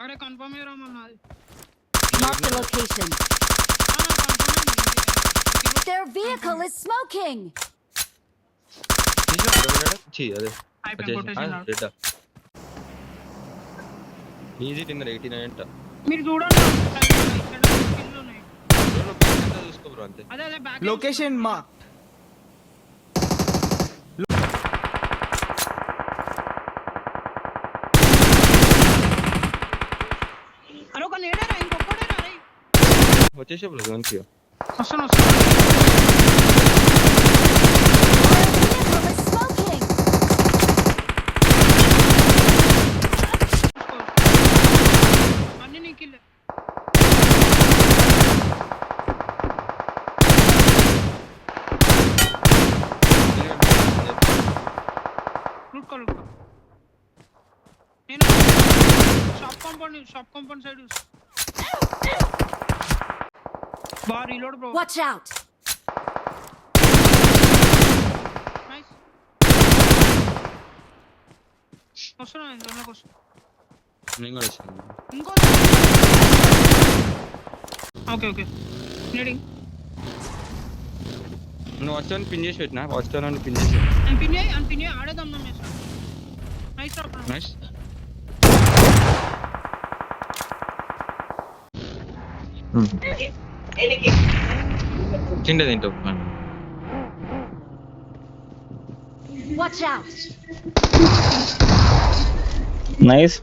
అరే కన్ఫర్మ్ ఏరా మన్నది Mark the location. Their vehicle is smoking. ఈజీ టింగర్ 89 అంట. మీరు చూడండి చూసుకో బ్రో అంతే. అదే అదే బ్యాక్ లొకేషన్ మా అరే ఒక నేడరా ఇంకొకడేరా రే వచ్చేసే బ్రో జోన్కి. వస్తాను Their vehicle is smoking. అన్ని నీకిల్లే రూట్ కాల్ నేను షాప్ కాంపౌండ్ సైడ్ బా reload bro Watch out. Nice వస్తున్నా ఇందులోకి వస్తున్నా నేను కూడా వచ్చాను. ఇంకో ఓకే ఓకే నీడింగ్ నువ్వు వచ్చాను పిన్ చేసి పెట్టినా వచ్చాను పిన్ చేసి అండ్ పిన్ ఆడేద్దాం నా మేసా నైస్ డ్రాప్ నైస్. తింటే తింటావు. Watch out. నైస్.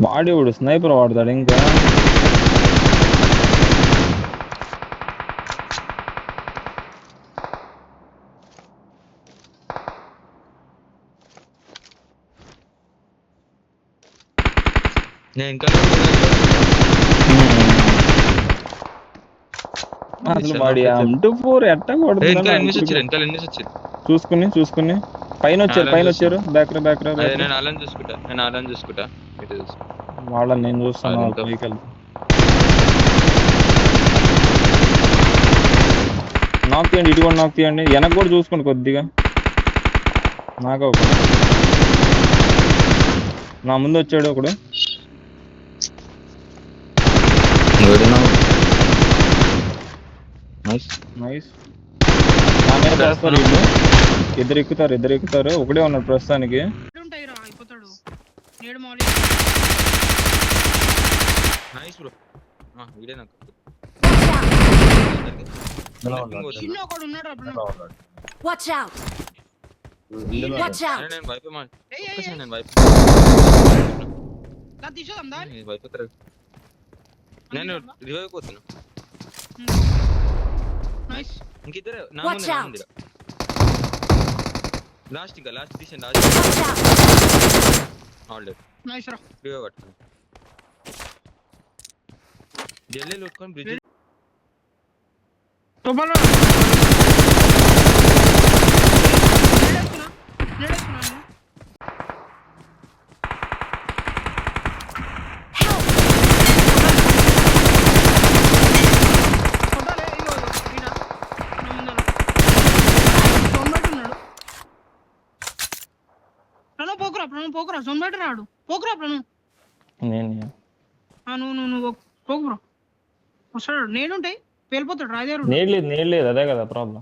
వాడేవాడు స్నైపర్ వాడతాడు ఇంకా. నేను ఇంకా అసలు వాడి M24 ఎట్ట వెనకాల ఎన్నిస్ కొడుతున్నాడు. వచ్చారు. చూసుకుని పైన వచ్చారు బ్యాక్ నేను అలాని చూసుకుంటా ఇటు చూసుకుంటా. వాళ్ళని నేను చూస్తాను అదంతా. వెహికల్ నాక్ తీయండి, ఇటు కూడా నాక్ తీయండి, వెనక్కి కూడా చూసుకోండి కొద్దిగా. నాక ఒక నా ముందు వచ్చాడు ఒకడు. నైస్. నా మీద వస్తారు వీళ్ళు. ఇద్దరు ఎక్కుతారు. ఒకడే ఉన్నాడు ప్రస్తుతానికి. ఉంటాయిరా అయిపోతాడు నేడు మౌలి నైస్ బ్రో. వీడే నాకు చిన్న ఒకడు ఉన్నాడు అప్పుడు Watch out. Watch out. నేను వైపు నేను వైపు లా తీసేద్దాం దా వైపు నేను రివైవ్ పోతున్నా. నైస్ ఇంకిద్దరు నా Watch out. ముందు లాస్ట్ తీసాను Watch out. ఆల్రెడీ నైస్ రా రివైవ్ పట్టుకుని జల్లీ కొట్టుకొని బ్రిడ్జ్ తోబలో నేడేస్తున్నా కొట్టాలే ఇగో ఈడ నా ముందర జొంబెట్టున్నాడు. పోకురా జొంబెట్టు రాడు పోకురా ప్రణవ్. నేను నువ్వు పోకు బ్రో వస్తాడు నేడుంటాయి వెళ్ళిపోతాడు రాజారు నేడలేదు అదే కదా ప్రాబ్లం.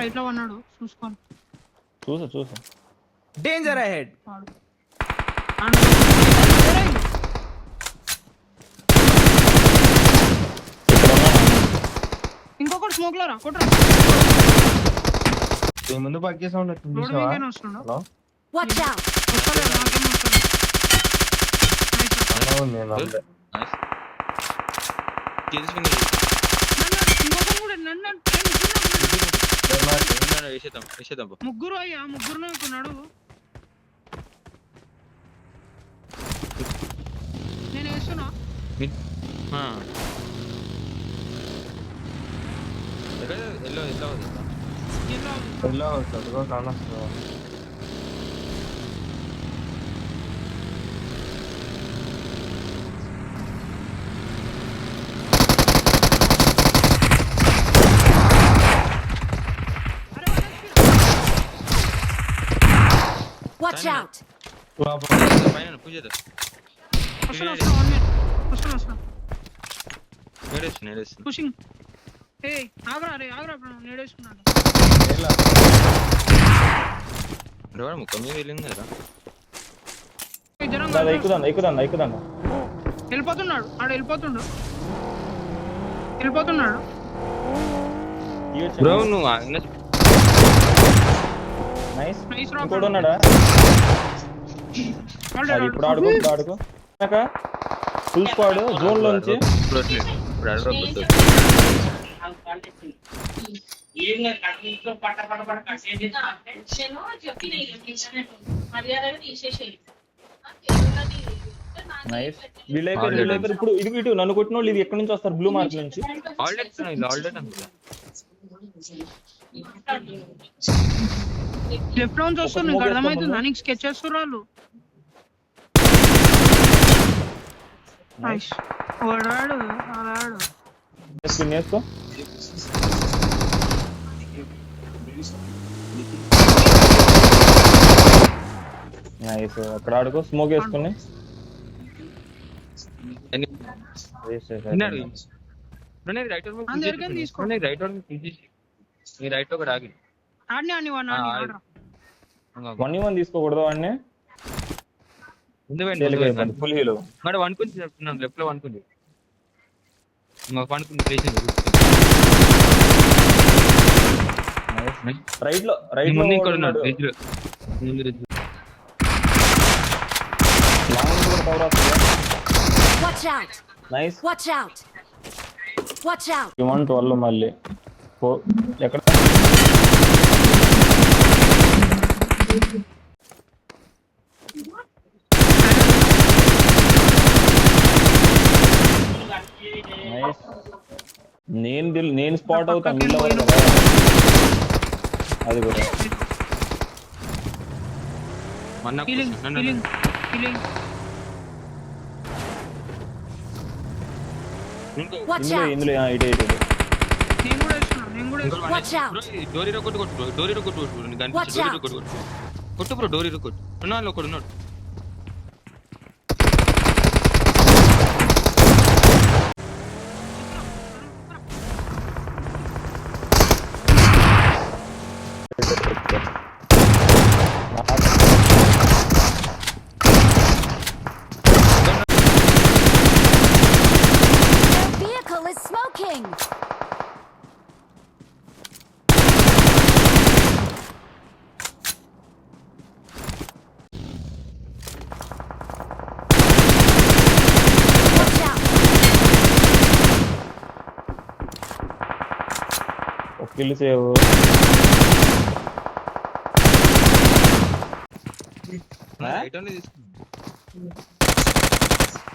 రైట్ లో అన్నాడు చూసుకోండి. చూసా డేంజర్ అహెడ్. ఇంకొకటి స్మోక్ లో రా కొట్టరా ముందు బాకీ సౌండ్ రోడ్ మీదనే వస్తున్నాడు. Watch out. వస్తలేదు నాకేం వస్తలేదు. నైస్ ఇంకొకరు కూడా నన్ను వేసేద్దాం ముగ్గురు అయ్యా ముగ్గురు అనుకున్నాడు. నేను వేస్తున్నా ఎల్లో అవుతుంది కానొస్తుంది. Watch out! పైన పూజ చేద్దాం. వస్తున్నా 1 minute. వస్తున్నా నేడేస్తున్నా పుషింగ్. ఏయ్ ఆగరా బ్రో నేడేసుకున్నాను. ముఖం మీద వెళ్ళింది కదా. ఎక్కుదాం వెళ్ళిపోతున్నాడు బ్రో నువ్వు నైస్. నైస్ రా ఇంకోటి ఉన్నాడా? ఇప్పుడు ఆడుకో ఫుల్ స్క్వాడ్ జోన్ లోంచి. నైస్. వీళ్ళైపోయారు ఇప్పుడు. ఇటు నన్ను కొట్టిన వాళ్ళు ఇది ఎక్కడి నుంచి వస్తారు? బ్లూ మార్క్ నుంచి. లెఫ్ట్ నుంచి వస్తుంది. నీకు అర్థమవుతుందా? నీకు స్కెచ్ చేస్తున్నారు వాళ్ళు. నైస్. వాడాడు వేసుకో. నైస్. అక్కడ ఆడుకో స్మోక్ వేసుకుని. రైట్ ఒకటి ఆగి ఆడిని 1v1 తీసుకోకూడదు వాడిని. ఫుల్ హీలో వనుకుంది చెప్తున్నాను. లెఫ్ట్ లో వనుకుంది రైట్ లో ఇక్కడ ఉన్నాడు. Watch out! Nice. Watch out! Watch out! 12 మళ్ళీ ఎక్కడ? నైస్. నేను స్పాట్ అవుతాను. అది కూడా హీలింగ్ Watch out! ఇందులో ఇటు నేను కూడా వేస్తున్నా. Watch out! డోరీ కొట్టు బ్రో. డోరీ కొట్టు. ఉన్నాడు ఒకడు ఉన్నాడు. Their vehicle is smoking! Watch out! ఒక కిల్ సేవ్.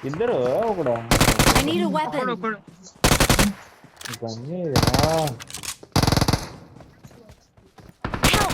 ఇద్దరు ఒకడా? I need a weapon. ఒకడు Help!